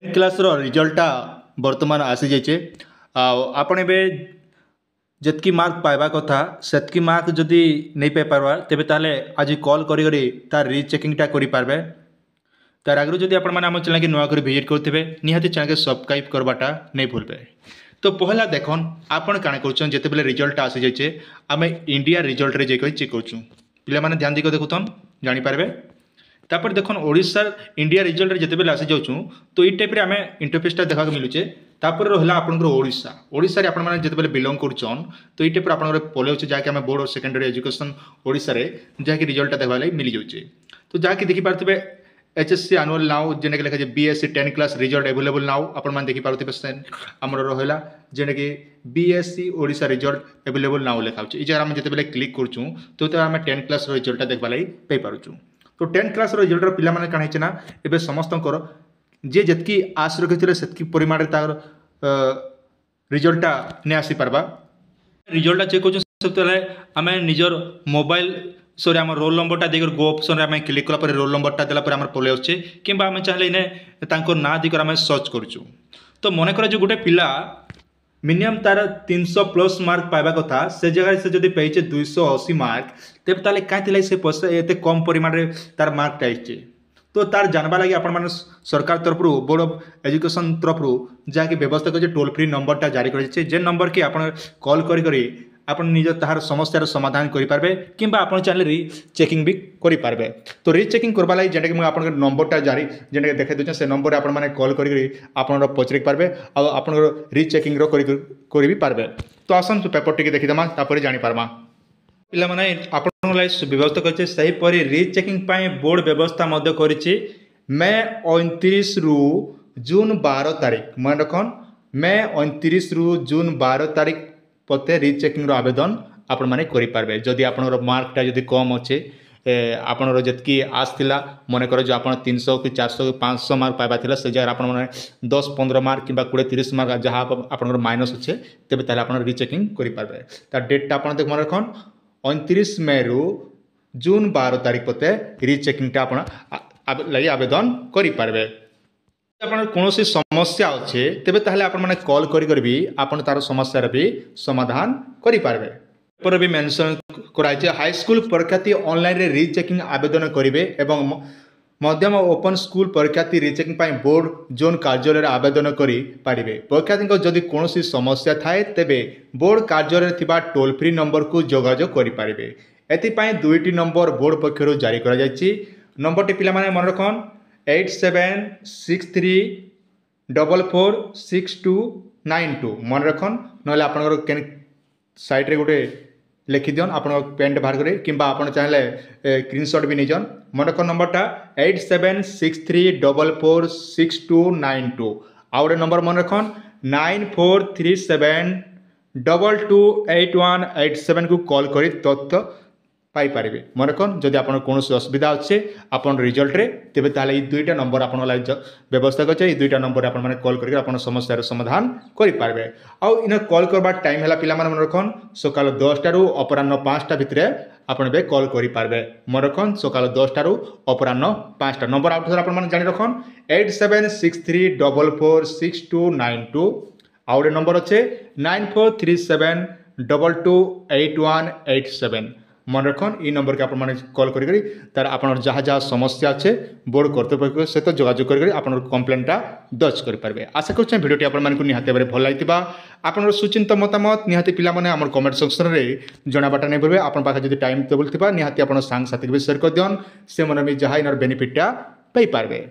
Class रिजल्टा बर्तमान आसी जाइए आपण ए जितकी मार्क पाइबा कथा सेतकी मार्क जदि नहीं पाई पार्बा तेबे ताले आज कॉल करी तार रीचेकिंगटा करि पारबे। तार आगु जदि आपण माने हम चैनल के नुआ कर विजिट करथिबे निहाती चैनल के सब्सक्राइब करबाटा नहीं भूलबे। तो पहला देखन आपण काना करछन जेते बेले रिजल्ट आसी जाइए आमे इंडिया रिजल्ट रे जेक चेक करछु पिला माने ध्यान दिको देखुतन जानि पारबे। तापर देखन ओडिशा इंडिया रिजल्ट रे जेते बेले आसी जाउछु तो ई टाइप रे आमे इंटरफेसटा देखा मिलुचे। तापर रहला आपनकर ओडिशा रे आपण माने जेते बेले बिलोंग करछन तो ई टाइप रे आपनकर पोले जाके आमे board of secondary education Odisha रे जाके रिजल्ट देखबा लागि मिली जाउचे। तो जाके देखि पारथिबे एचएससी एनुअल नाउ जेने के लिखा जे BSC 10 class result available now आपण माने देखि पारथिबे सेन हमर रहला जेने के BSC Odisha result available now लिखाउचे। ई जरा हम जेते बेले क्लिक करछु तो आमे 10 क्लास रिजल्ट देखबा लागि पे पारुछु। तो 10 क्लास रिजल्ट पिला माने काना हेचना एबे समस्त जे जतकी आस रखिथिले सेतकी परिमाण रे तार रिजल्टटा ने आसी पारबा। रिजल्टटा चेक करछु सबसे पहले आमे निजर मोबाइल सॉरी आम रोल नंबरटा देकर गो ऑप्शन आम क्लिक कला रोल नंबरटा देला आम पलि आसे कि आम चाहिए इने ना देकर आम सर्च करूँ। तो मन कर जो गोटे पिला मिनिमम तार 300 प्लस मार्क पाइबा कथा से जगह से जब पाइचे 280 मार्क तेज ताले कहीं से पैसा एत कम परिमाण में तार मार्कटा आइए। तो तार जानवा लगे आपण मैंने सरकार तरफ बोर्ड ऑफ एजुकेशन तरफ जहाँकि व्यवस्था कर टोल फ्री नंबरटा जारी कर नंबर की आप कॉल करी आपण निज तार समस्यार समाधान करेंगे कि आप चाहिए रीचेकिंग भी करेंगे। तो रीचेकिंग करवा लगी जेनटा कि आप नंबरटा जारी जेनटा देखा दूसरे से नंबर आप कॉल करी पचारि पारे आप रीचेकिंग करी पारे। तो आसन पेपर टी देखीदमा तापर जानीपारमा पिला माने आपण व्यवस्था करपरी रीचेकिंग बोर्ड व्यवस्था करी मे 29 रु जून 12 तारीख मन रखन मे 29 रु जून 12 तारीख पते रीचेकिंग आवेदन आपण माने करि पारबे। जदि आपनर मार्कटा जदि कम अच्छे आपनर जतकी आसला मन कर जो आप 300 कि 400 कि 500 मार्क पाइबा थिला से जगह आपण माने 10-15 मार्क कि 20-30 मार्क जहाँ आपनर माइनस अच्छे तेबे ताले आपण रीचेकिंग करि पारबे। तार डेटटा आपण देख मन रखन 29 मे रु जून 12 तारीख पते रीचेकिंगटा आपण लगी आवेदन करि पारबे। आपन कौन समस्या अच्छे तेबे ताहले आपण माने कॉल करी भी आपण तार समस्यार भी समाधान करि पारबे। पर भी मेंशन कराइছে हाई स्कूल परीक्षार्थी ऑनलाइन रे रीचेकिंग आवेदन करिवे एवं मध्यम ओपन स्कूल परीक्षार्थी रीचेकिंग पाई बोर्ड जोन कार्यालय आवेदन करि पारिबे। परीक्षार्थी जदि कौन समस्या थाए तेबे बोर्ड कार्यालय थिबा टोल फ्री नंबर को जोगाजोग करि पारिबे। एथि पाई दुईटी नंबर बोर्ड पक्षरु जारी करा जायछि। नंबरटी पिला माने मन रखन 8763446292 मन रखन ना आपन साइट रे गोटे लिखि दियन आप पेन बाहर करे कि आप चाहिए स्क्रीनशॉट भी नहीं मन रखन नंबरटा 8763446292 आउ गए नंबर मन रखन 9437228187 को कॉल करी तथ्य पाई पारिबे। मन रखन जदि आपन कौन असुविधा अच्छे आपन रिजल्ट रे तेबे ताले दुईटा नंबर आपन व्यवस्था करछे ई दुईटा नंबर आपन माने कॉल करके आपन समस्यार समाधान करि पारबे। आउ इन कॉल करबा टाइम हैला पिला माने मन रखन सकाल 10टा रु अपराह्न 5टा भितरे आपन बे कॉल करि पारबे। मन रखन सकाल 10टा रु अपराह्न 5टा नंबर आउट आपन माने जानि रखन 8763446292 आउ रे नंबर अच्छे 9437228187 मन रखन ई नंबर के आप कॉल करी तार आप जहाँ जहाँ समस्या अच्छे बोर्ड कर्तृपक्ष सहित जोगाजोग कर कम्प्लेनटा दर्ज करेंगे। आशा कर भिडियोटी आपको निहाती भाव भल लगी आप सुचिंत मतामत निहाती पिला माने हमर कमेंट सेक्शन में जनाबाटा नहीं भूलें। आप पाखे जब टाइम टेबल थी निहाती आप सांग साथी भी शेयर कर दियन से मन भी जहाँ इन बेनिफिटा पाई पारबे।